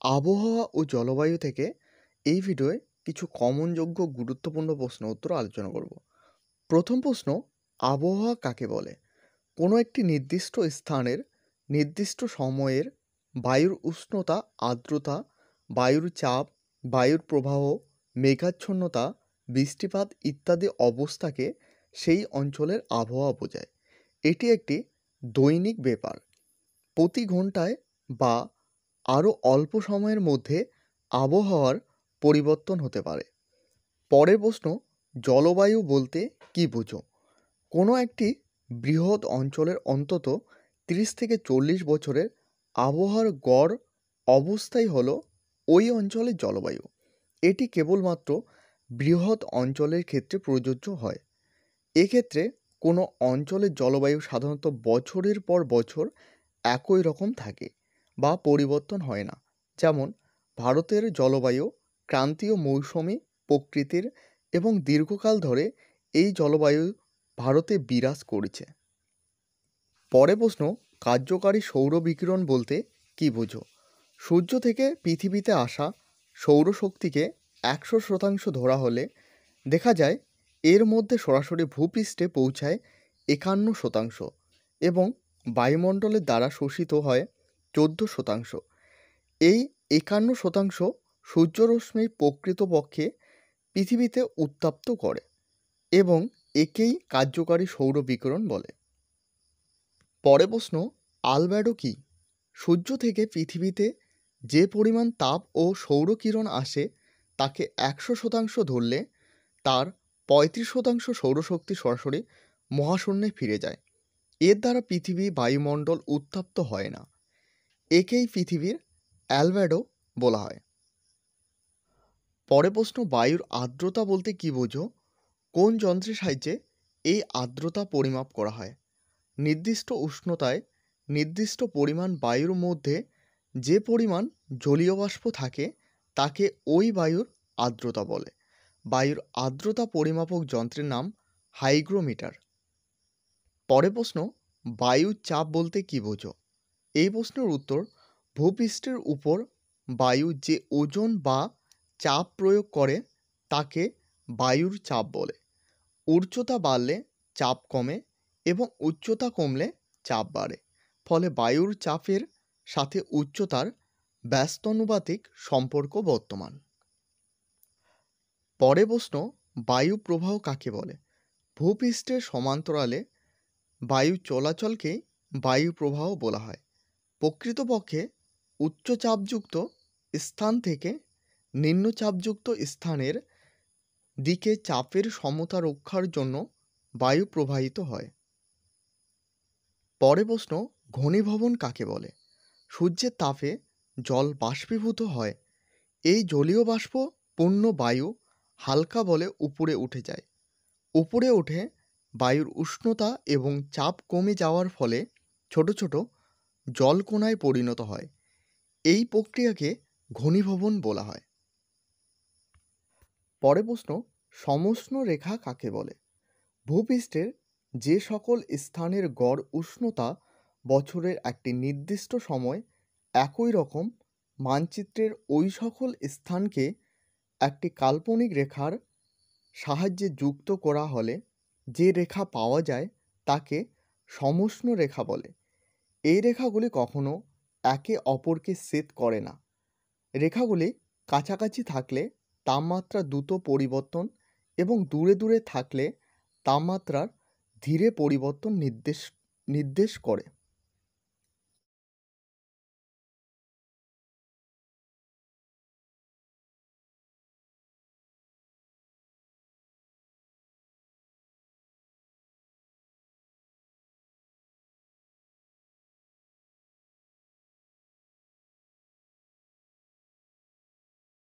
আবহাওয়া ও জলবায়ু থেকে এই ভিডিওয়ে কিছু কমনযোগ্য গুরুত্বপূর্ণ প্রশ্ন উত্তর আলোচনা করব। প্রথম প্রশ্ন, আবহাওয়া কাকে বলে? কোনো একটি নির্দিষ্ট স্থানের নির্দিষ্ট সময়ের বায়ুর উষ্ণতা, আর্দ্রতা, বায়ুর চাপ, বায়ুর প্রবাহ, মেঘাচ্ছন্নতা, বৃষ্টিপাত ইত্যাদি অবস্থাকে সেই অঞ্চলের আবহাওয়া বোঝায়। এটি একটি দৈনিক ব্যাপার। প্রতি ঘন্টায় বা আরও অল্প সময়ের মধ্যে আবহাওয়ার পরিবর্তন হতে পারে। পরের প্রশ্ন, জলবায়ু বলতে কী বোঝো? কোনো একটি বৃহৎ অঞ্চলের অন্তত 30 থেকে 40 বছরের আবহাওয়ার গড় অবস্থাই হলো ওই অঞ্চলের জলবায়ু। এটি কেবলমাত্র বৃহৎ অঞ্চলের ক্ষেত্রে প্রযোজ্য হয়। এক্ষেত্রে কোনো অঞ্চলের জলবায়ু সাধারণত বছরের পর বছর একই রকম থাকে বা পরিবর্তন হয় না। যেমন ভারতের জলবায়ু ক্রান্তীয় মৌসুমী প্রকৃতির এবং দীর্ঘকাল ধরে এই জলবায়ু ভারতে বিরাজ করেছে। পরের প্রশ্ন, কার্যকারী সৌর বিকিরণ বলতে কী বোঝো? সূর্য থেকে পৃথিবীতে আসা সৌরশক্তিকে 100% ধরা হলে দেখা যায় এর মধ্যে সরাসরি ভূপৃষ্ঠে পৌঁছায় 51% এবং বায়ুমণ্ডলের দ্বারা শোষিত হয় 14%। এই 51% সূর্যরশ্মি প্রকৃতপক্ষে পৃথিবীতে উত্তপ্ত করে এবং একেই কার্যকারী সৌর বিকিরণ বলে। পরের প্রশ্ন, আলবেডো কী? সূর্য থেকে পৃথিবীতে যে পরিমাণ তাপ ও সৌরকিরণ আসে তাকে 100% ধরলে তার 35% সৌরশক্তি সরাসরি মহাশূন্যে ফিরে যায়। এর দ্বারা পৃথিবী বায়ুমণ্ডল উত্তপ্ত হয় না। একেই পৃথিবীর অ্যালবেডো বলা হয়। পরের প্রশ্ন, বায়ুর আর্দ্রতা বলতে কী বোঝো? কোন যন্ত্রের সাহায্যে এই আর্দ্রতা পরিমাপ করা হয়? নির্দিষ্ট উষ্ণতায় নির্দিষ্ট পরিমাণ বায়ুর মধ্যে যে পরিমাণ জলীয় বাষ্প থাকে তাকে ওই বায়ুর আর্দ্রতা বলে। বায়ুর আর্দ্রতা পরিমাপক যন্ত্রের নাম হাইগ্রোমিটার। পরের প্রশ্ন, বায়ুর চাপ বলতে কী বোঝো? এই প্রশ্নের উত্তর, ভূপৃষ্ঠের উপর বায়ু যে ওজন বা চাপ প্রয়োগ করে তাকে বায়ুর চাপ বলে। উচ্চতা বাড়লে চাপ কমে এবং উচ্চতা কমলে চাপ বাড়ে। ফলে বায়ুর চাপের সাথে উচ্চতার ব্যস্তানুপাতিক সম্পর্ক বর্তমান। পরের প্রশ্ন, বায়ু প্রবাহ কাকে বলে? ভূপৃষ্ঠের সমান্তরালে বায়ু চলাচলকেই বায়ু প্রবাহ বলা হয়। প্রকৃতপক্ষে উচ্চচাপযুক্ত স্থান থেকে নিম্নচাপযুক্ত স্থানের দিকে চাপের সমতা রক্ষার জন্য বায়ু প্রবাহিত হয়। পরের প্রশ্ন, ঘনীভবন কাকে বলে? সূর্যের তাপে জল বাষ্পীভূত হয়। এই জলীয় বাষ্প পূর্ণ বায়ু হালকা বলে উপরে উঠে যায়। উপরে উঠে বায়ুর উষ্ণতা এবং চাপ কমে যাওয়ার ফলে ছোট ছোট জলকণায় পরিণত হয়। এই প্রক্রিয়াকে ঘনীভবন বলা হয়। পরের প্রশ্ন, সমষ্ণ রেখা কাকে বলে? ভূপৃষ্ঠের যে সকল স্থানের গড় উষ্ণতা বছরের একটি নির্দিষ্ট সময় একই রকম মানচিত্রের ওই সকল স্থানকে একটি কাল্পনিক রেখার সাহায্যে যুক্ত করা হলে যে রেখা পাওয়া যায় তাকে সমষ্ণ রেখা বলে। এই রেখাগুলি কখনো একে অপরকে ছেদ করে না। রেখাগুলি কাছাকাছি থাকলে তাপমাত্রা দ্রুত পরিবর্তন এবং দূরে দূরে থাকলে তাপমাত্রার ধীরে পরিবর্তন নির্দেশ করে।